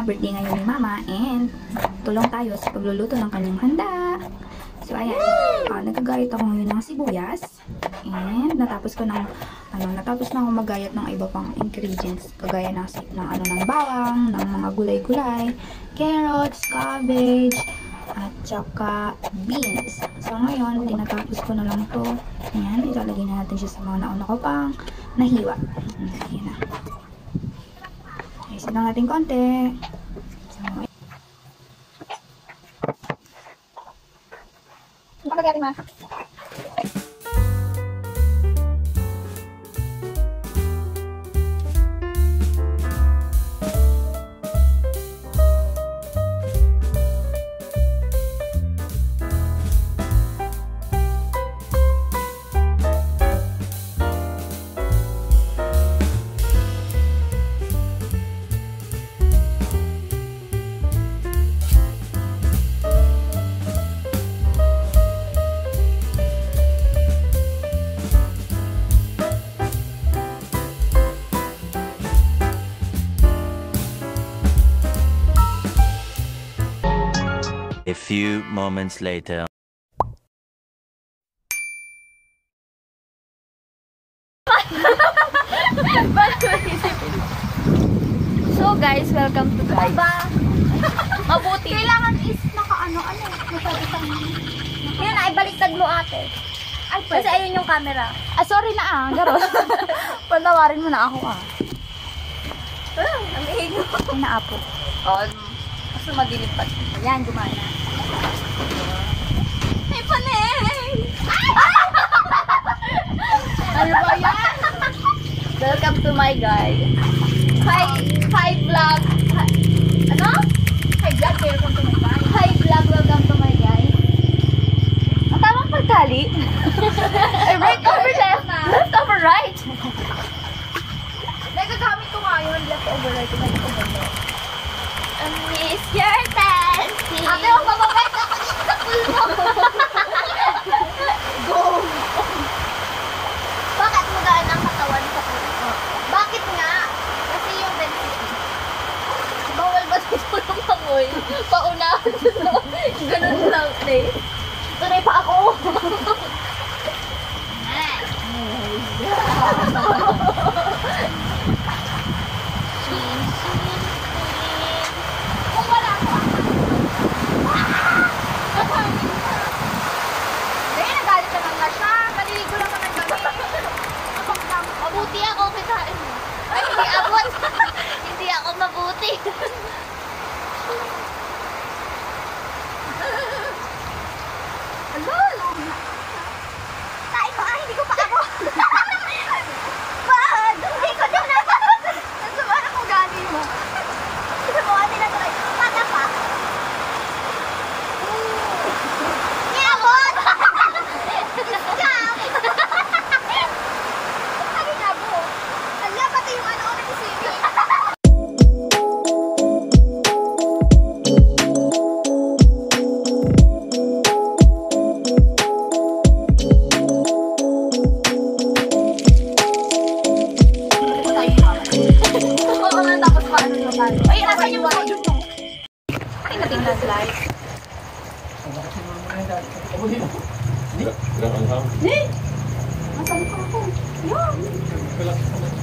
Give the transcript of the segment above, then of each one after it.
na birthday ngayon ni Mama and tulong tayo sa pagluluto ng kanyang handa. So, ayan. Nagkagayat ako ngayon ng sibuyas. And natapos na ako magayat ng iba pang ingredients. Kagaya ng bawang, ng mga gulay-gulay, carrots, cabbage, at saka beans. So, ngayon, tinatapos ko na lang to. Ayan, ilalagay na natin siya sa mga nauna ko pang nahiwa. Ayan na. Isin lang natin konti. Kapag ma. A few moments later. So guys, welcome to guys. Mabuti. Kailangan is naka-ano. Yun, ay baliktad mo ate. Ay, kasi ayun yung camera. Sorry na garo. Panawarin mo na ako Ang ihig mo. Inaapo. Mas madilim pa. Ayan, gumana. May paneng! Ano ba yan? Welcome to my guide. Hi vlog. Ano? Hi vlog, welcome to my guide. Hi vlog, welcome to my guide. Ang tamang pagkali. Right over left. Left over right. Nagagamit ko nga yun. Left over right. Left over left. Miss your fancy. Ate, huwag mababait ako dito sa pool mo. Go. Bakit magaan ang katawan sa pool? Bakit nga? Kasi yung density. Bawal ba dito ng pangoy? Paunahan dito. Ganun lang, eh. Tunay pa ako. Mabuti ako, kitain mo. Ay, hindi abot. Hindi ako mabuti. Kain mo, hindi ko pa ako. Bakit? Hindi ko din na. Nasumaan ako galing mo. Gusto mo, ate na tuloy. Pata pa. Hindi abot. Scam. Ay, nasa yung phone mo. Ay, natingnan slide. Nasaan ka ako? Yan.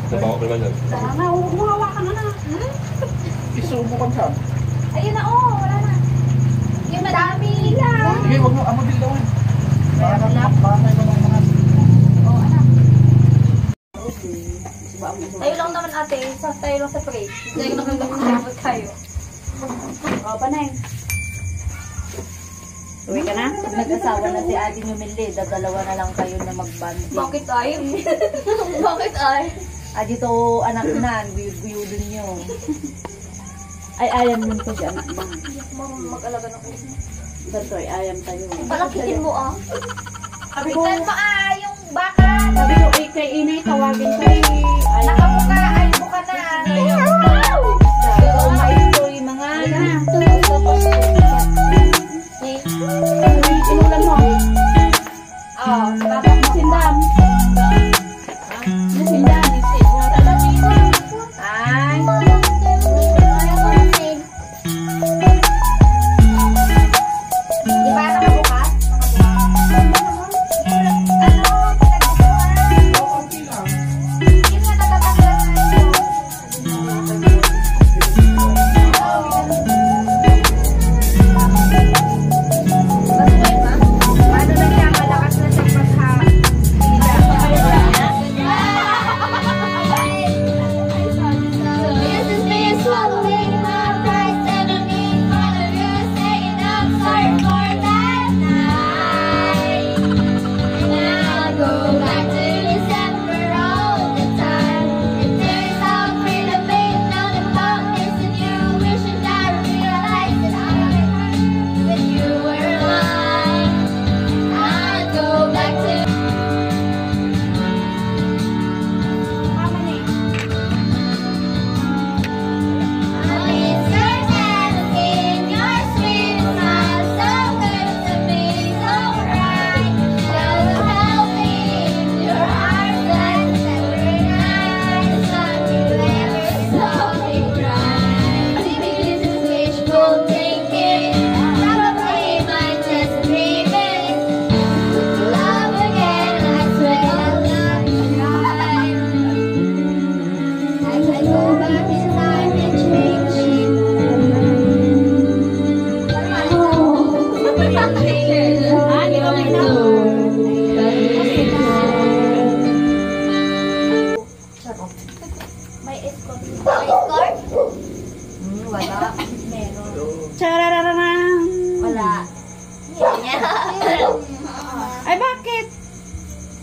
Nabawa ko naman yan. Sana, huwag mo hawakan na. Isubukan ka. Ayun na, wala na. Yung madami lang. Sige, huwag mo. Amabil daw. Meron na. Bakit ka ng mga... Anak. Tayo lang naman ate. Tayo lang sa break. Tayo lang naman tayo. Panay. Uwi ka na? Pag nag-asawa na si Ate Numili, dadalawa na lang kayo na mag-banding. Bakit ay? Bakit ay? Dito anak na, buyudin nyo. Ay, ayam yun ko dyan. Mag-alaga na ko. Ganto, ayam tayo. Palakihin mo Sabi ko, yung baka. sabi ko, kay inay, tawagin ko. Nakabuka, ay buka na. Ikaw maito yung mga inulan mo. Dapat masindam. Masindam. Ay.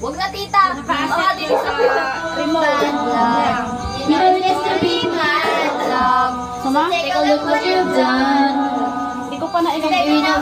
Huwag na tita. Baka dito sa remote. You know this to be my love. Sama? Take a look what you've done. Hindi ko pa na Baby, now